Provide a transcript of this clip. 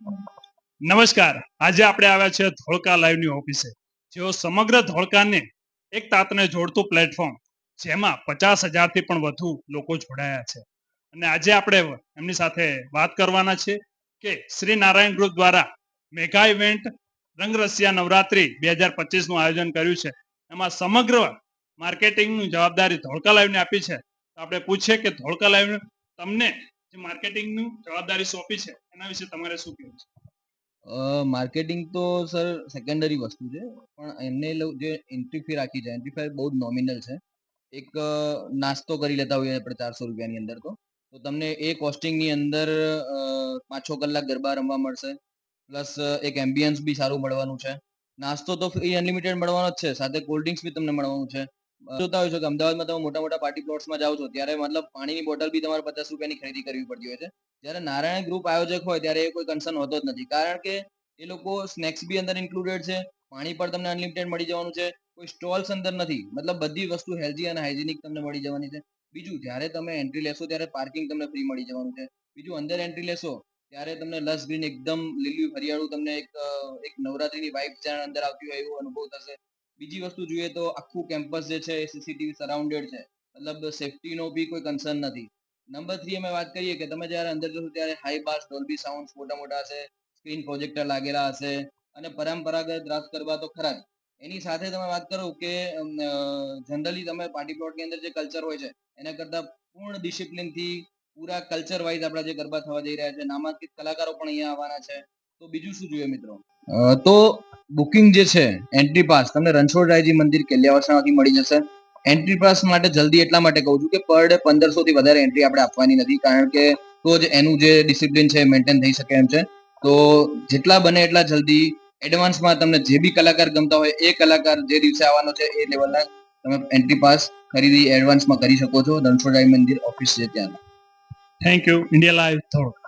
નમસ્કાર. આજે આપણે આવ્યા છે ધોળકા લાઈવની ઓફિસે, જેઓ સમગ્ર ધોળકાને એક તાતને જોડતું પ્લેટફોર્મ, જેમાં 50,000 થી પણ વધુ લોકો જોડાયા છે. અને આજે આપણે એમની સાથે વાત કરવાના છે કે શ્રી નારાયણ ગ્રુપ દ્વારા મેગા ઇવેન્ટ રંગરસિયા નવરાત્રી 2025 નું આયોજન કર્યું છે. એમાં સમગ્ર માર્કેટિંગની જવાબદારી ધોળકા લાઈવને આપી છે. તો આપણે પૂછીએ કે ધોળકા લાઈવ તમને જે માર્કેટિંગની જવાબદારી સોંપી છે એના વિશે તમારે શું કહેવું છે? માર્કેટિંગ તો સર સેકન્ડરી વસ્તુ છે, પણ એમને જે એન્ટ્રી ફી રાખી છે, એન્ટ્રી ફી બહુ જ નોમિનલ છે. એક નાસ્તો કરી લેતા હોઈએ આપણે 400 રૂપિયાની અંદર, તો તમને એ કોસ્ટિંગની અંદર 5-6 કલાક ગરબા રમવા મળશે, પ્લસ એક એમ્બિયન્સ બી સારું મળવાનું છે. નાસ્તો તો ફ્રી અનલિમિટેડ મળવાનો જ છે, સાથે કોલ્ડ ડ્રિંક્સ બી તમને મળવાનું છે. જોતા હોય છો કે અમદાવાદમાં તમે મોટા મોટા પાર્ટી પ્લોટ્સમાં જાઓ છો ત્યારે મતલબ પાણીની બોટલ બી તમારે 50 રૂપિયાની ખરીદી કરવી પડતી હોય છે. જ્યારે નારાયણ ગ્રુપ આયોજક હોય ત્યારે એ કોઈ કન્સર્ન હોતો જ નથી, કારણ કે એ લોકો સ્નેક્સ બી અંદર ઇન્ક્લુડેડ છે, પાણી પણ તમને અનલિમિટેડ મળી જવાનું છે, કોઈ સ્ટોલ્સ અંદર નથી, મતલબ બધી વસ્તુ હેલ્ધી અને હાઇજેનિક તમને મળી જવાની છે. બીજું, જ્યારે તમે એન્ટ્રી લેશો ત્યારે પાર્કિંગ તમને ફ્રી મળી જવાનું છે. બીજું, અંદર એન્ટ્રી લેશો ત્યારે તમને લસ ગ્રીન એકદમ લીલું હરિયાળું તમને એક નવરાત્રીની વાઇબ જ્યાં અંદર આવતી હોય એવો અનુભવ થશે. બીજી વસ્તુ જોઈએ તો આખું કેમ્પસ જે છે એ સીસીટીવી સરાઉન્ડેડ છે, મતલબ સેફટીનો બી કોઈ કન્સર્ન નથી. નંબર 3 અમે વાત કરીએ કે તમે જ્યારે અંદર જશો ત્યારે હાઈ બાસ ડોલ્બી સાઉન્ડ મોટા મોટા હશે, સ્ક્રીન પ્રોજેક્ટર લાગેલા હશે, અને પરંપરાગત રાસ ગરબા તો ખરા જ. એની સાથે તમે વાત કરો કે જનરલી તમે પાર્ટી પ્લોટની અંદર જે કલ્ચર હોય છે એના કરતાં પૂર્ણ ડિસિપ્લિનથી પૂરા કલ્ચર વાઇઝ આપણા જે ગરબા થવા જઈ રહ્યા છે, નામાંકિત કલાકારો પણ અહીંયા આવવાના છે. તો બીજું શું જોઈએ મિત્રો? તો બુકિંગ જે છે, એન્ટ્રી પાસ તમને રણછોડરાયજી મંદિર કેલિયાવાસણાથી મળી જશે. એન્ટ્રી પાસ માટે જલ્દી એટલા માટે કહું છું કે પર ડે 1500 થી વધારે એન્ટ્રી આપણે આપવાની નથી, કારણ કે તો જ એનું જે ડિસિપ્લિન છે મેન્ટેન થઈ શકે એમ છે. તો જેટલા બને એટલા જલ્દી એડવાન્સમાં તમને જે બી કલાકાર ગમતા હોય એ કલાકાર જે દિવસે આવવાનો છે એ લેવલના તમે એન્ટ્રી પાસ ખરીદી એડવાન્સમાં કરી શકો છો, રણછોડરાય મંદિર ઓફિસ છે ત્યાં. Thank you. India live Dholka.